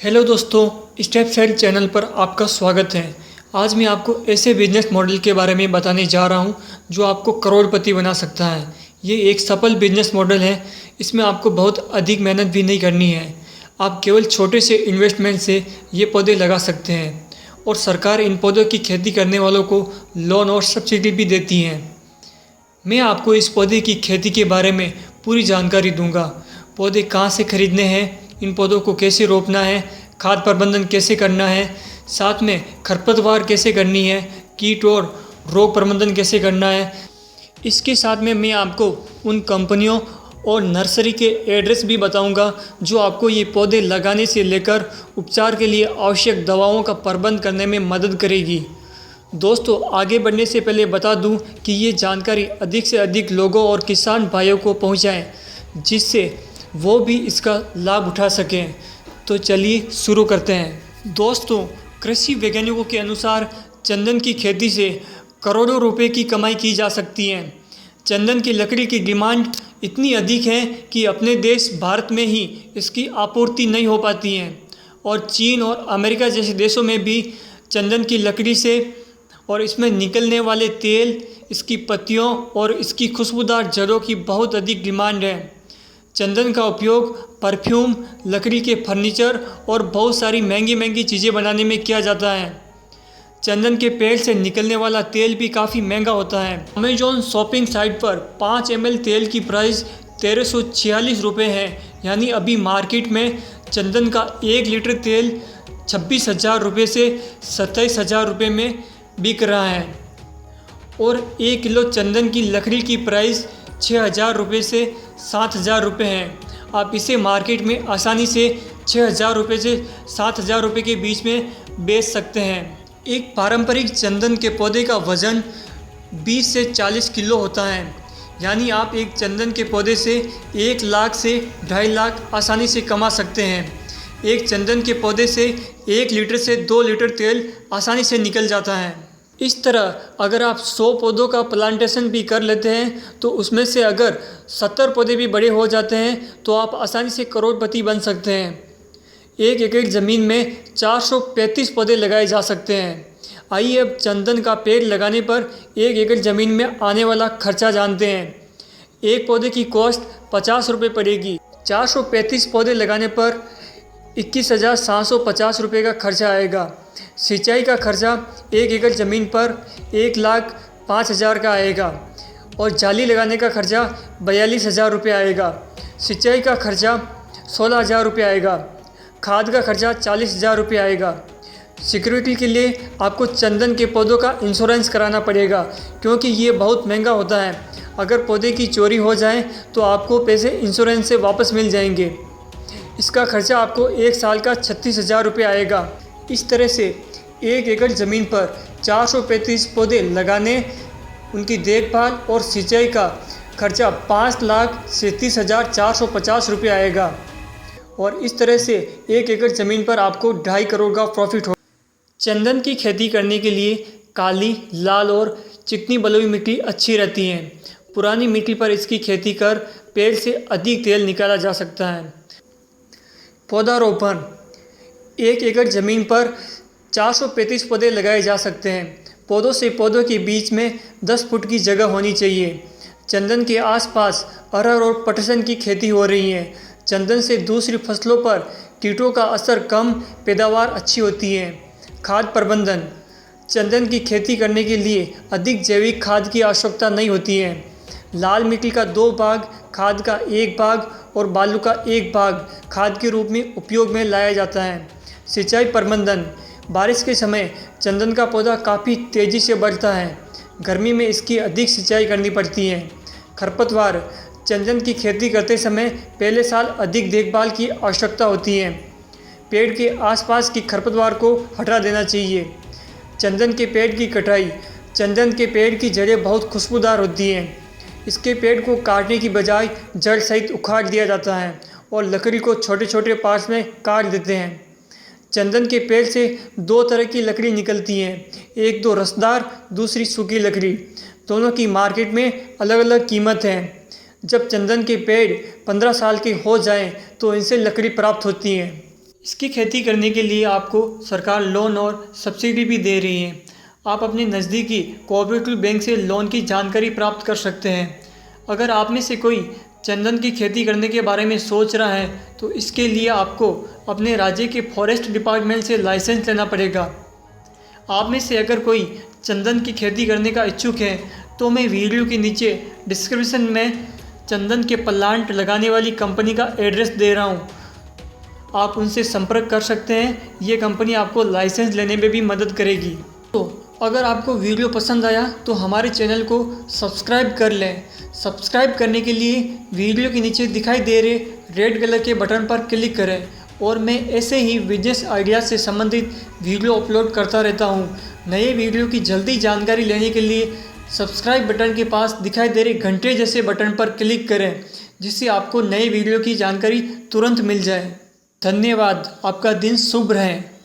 Hello दोस्तों, step side channel पर आपका स्वागत है। आज मैं आपको ऐसे बिजनेस मॉडल के बारे में बताने जा रहा हूं जो आपको करोड़पति बना सकता है। ये एक सफल बिजनेस मॉडल है। इसमें आपको बहुत अधिक मेहनत भी नहीं करनी है। आप केवल छोटे से इन्वेस्टमेंट से ये पौधे लगा सकते हैं और सरकार इन पौधों की खेती करने वालों को लोन और सब्सिडी भी देती है। मैं आपको इस पौधे की खेती के बारे में पूरी जानकारी दूंगा। पौधे कहाँ से खरीदने हैं, इन पौधों को कैसे रोपना है, खाद प्रबंधन कैसे करना है, साथ में खरपतवार कैसे करनी है, कीट और रोग प्रबंधन कैसे करना है। इसके साथ में मैं आपको उन कंपनियों और नर्सरी के एड्रेस भी बताऊंगा जो आपको ये पौधे लगाने से लेकर उपचार के लिए आवश्यक दवाओं का प्रबंध करने में मदद करेगी। दोस्तों, आगे बढ़ने से पहले बता दूं कि ये जानकारी अधिक से अधिक लोगों और किसान भाइयों को पहुंचाएं, जिससे वो भी इसका लाभ उठा सकें। तो चलिए शुरू करते हैं। दोस्तों, कृषि वैज्ञानिकों के अनुसार चंदन की खेती से करोड़ों रुपए की कमाई की जा सकती है। चंदन की लकड़ी की डिमांड इतनी अधिक है कि अपने देश भारत में ही इसकी आपूर्ति नहीं हो पाती है और चीन और अमेरिका जैसे देशों में भी चंदन की लकड़ी से और इसमें निकलने वाले तेल, इसकी पत्तियों और इसकी खुशबूदार जड़ों की बहुत अधिक डिमांड है। चंदन का उपयोग परफ्यूम, लकड़ी के फर्नीचर और बहुत सारी महंगी महंगी चीज़ें बनाने में किया जाता है। चंदन के पेड़ से निकलने वाला तेल भी काफ़ी महंगा होता है। अमेजॉन शॉपिंग साइट पर 5 ml तेल की प्राइस 1346 रुपये है। यानी अभी मार्केट में चंदन का 1 लीटर तेल 26,000 रुपये से 27,000 रुपये में बिक रहा है और 1 किलो चंदन की लकड़ी की प्राइस 6,000 रुपये से 7,000 रुपये है। आप इसे मार्केट में आसानी से 6,000 रुपये से 7,000 रुपये के बीच में बेच सकते हैं। एक पारंपरिक चंदन के पौधे का वज़न 20 से 40 किलो होता है। यानी आप एक चंदन के पौधे से 1 लाख से 2.5 लाख आसानी से कमा सकते हैं। एक चंदन के पौधे से 1 लीटर से 2 लीटर तेल आसानी से निकल जाता है। इस तरह अगर आप 100 पौधों का प्लांटेशन भी कर लेते हैं तो उसमें से अगर 70 पौधे भी बड़े हो जाते हैं तो आप आसानी से करोड़पति बन सकते हैं। 1 एकड़ ज़मीन में 435 पौधे लगाए जा सकते हैं। आइए अब चंदन का पेड़ लगाने पर 1 एकड़ ज़मीन में आने वाला खर्चा जानते हैं। एक पौधे की कॉस्ट 50 रुपये पड़ेगी। 435 पौधे लगाने पर 21,750 रुपये का खर्चा आएगा। सिंचाई का खर्चा 1 एकड़ ज़मीन पर 1,05,000 का आएगा और जाली लगाने का खर्चा 42,000 रुपये आएगा। सिंचाई का खर्चा 16,000 रुपये आएगा। खाद का खर्चा 40,000 रुपये आएगा। सिक्योरिटी के लिए आपको चंदन के पौधों का इंश्योरेंस कराना पड़ेगा क्योंकि ये बहुत महंगा होता है। अगर पौधे की चोरी हो जाए तो आपको पैसे इंश्योरेंस से वापस मिल जाएंगे। इसका खर्चा आपको 1 साल का 36,000 रुपये आएगा। इस तरह से 1 एकड़ ज़मीन पर 435 पौधे लगाने, उनकी देखभाल और सिंचाई का खर्चा 5,37,450 रुपये आएगा और इस तरह से 1 एकड़ ज़मीन पर आपको 2.5 करोड़ का प्रॉफिट हो। चंदन की खेती करने के लिए काली, लाल और चिकनी बलुई मिट्टी अच्छी रहती है। पुरानी मिट्टी पर इसकी खेती कर पेड़ से अधिक तेल निकाला जा सकता है। पौधारोपण 1 एकड़ ज़मीन पर 435 पौधे लगाए जा सकते हैं। पौधों से पौधों के बीच में 10 फुट की जगह होनी चाहिए। चंदन के आसपास अरहर और पटसन की खेती हो रही है। चंदन से दूसरी फसलों पर कीटों का असर कम, पैदावार अच्छी होती है। खाद प्रबंधन चंदन की खेती करने के लिए अधिक जैविक खाद की आवश्यकता नहीं होती है। लाल मिट्टी का 2 भाग, खाद का 1 भाग और बालू का 1 भाग खाद के रूप में उपयोग में लाया जाता है। सिंचाई प्रबंधन बारिश के समय चंदन का पौधा काफ़ी तेज़ी से बढ़ता है। गर्मी में इसकी अधिक सिंचाई करनी पड़ती है। खरपतवार चंदन की खेती करते समय पहले साल अधिक देखभाल की आवश्यकता होती है। पेड़ के आसपास की खरपतवार को हटा देना चाहिए। चंदन के पेड़ की कटाई चंदन के पेड़ की जड़ें बहुत खुशबूदार होती हैं। इसके पेड़ को काटने की बजाय जड़ सहित उखाड़ दिया जाता है और लकड़ी को छोटे छोटे पार्ट्स में काट देते हैं। चंदन के पेड़ से 2 तरह की लकड़ी निकलती है, एक तो रसदार, दूसरी सूखी लकड़ी। दोनों की मार्केट में अलग अलग कीमत है। जब चंदन के पेड़ 15 साल के हो जाएं तो इनसे लकड़ी प्राप्त होती है। इसकी खेती करने के लिए आपको सरकार लोन और सब्सिडी भी दे रही है। आप अपने नज़दीकी कोऑपरेटिव बैंक से लोन की जानकारी प्राप्त कर सकते हैं। अगर आप में से कोई चंदन की खेती करने के बारे में सोच रहा है तो इसके लिए आपको अपने राज्य के फॉरेस्ट डिपार्टमेंट से लाइसेंस लेना पड़ेगा। आप में से अगर कोई चंदन की खेती करने का इच्छुक है तो मैं वीडियो के नीचे डिस्क्रिप्शन में चंदन के प्लांट लगाने वाली कंपनी का एड्रेस दे रहा हूँ। आप उनसे संपर्क कर सकते हैं। ये कंपनी आपको लाइसेंस लेने में भी मदद करेगी। तो अगर आपको वीडियो पसंद आया तो हमारे चैनल को सब्सक्राइब कर लें। सब्सक्राइब करने के लिए वीडियो के नीचे दिखाई दे रहे रेड कलर के बटन पर क्लिक करें और मैं ऐसे ही बिजनेस आइडिया से संबंधित वीडियो अपलोड करता रहता हूँ। नए वीडियो की जल्दी जानकारी लेने के लिए सब्सक्राइब बटन के पास दिखाई दे रहे घंटे जैसे बटन पर क्लिक करें, जिससे आपको नए वीडियो की जानकारी तुरंत मिल जाए। धन्यवाद। आपका दिन शुभ रहे।